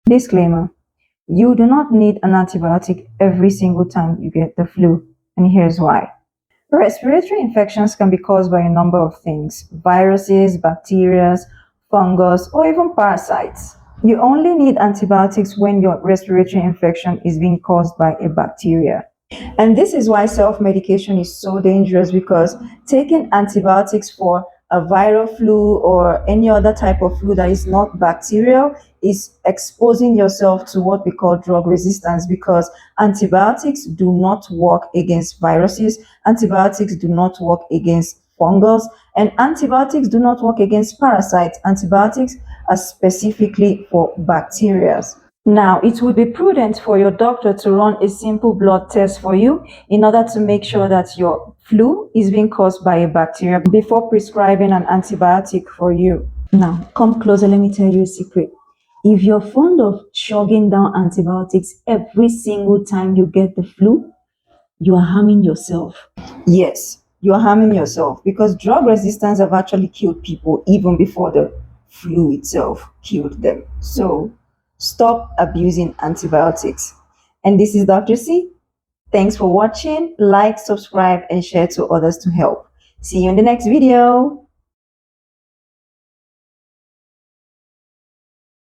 Disclaimer: you do not need an antibiotic every single time you get the flu, and here's why. Respiratory infections can be caused by a number of things: viruses, bacteria, fungus, or even parasites. You only need antibiotics when your respiratory infection is being caused by a bacteria. And this is why self-medication is so dangerous, because taking antibiotics for a viral flu or any other type of flu that is not bacterial is exposing yourself to what we call drug resistance, because antibiotics do not work against viruses, antibiotics do not work against fungus, and antibiotics do not work against parasites. Antibiotics are specifically for bacteria. Now, it would be prudent for your doctor to run a simple blood test for you in order to make sure that your flu is being caused by a bacteria before prescribing an antibiotic for you. Now, come closer, let me tell you a secret. If you're fond of chugging down antibiotics every single time you get the flu, you are harming yourself. Yes, you are harming yourself, because drug resistance have actually killed people even before the flu itself killed them. So stop abusing antibiotics. And this is Dr. C. Thanks for watching. Like, subscribe, and share to others to help. See you in the next video.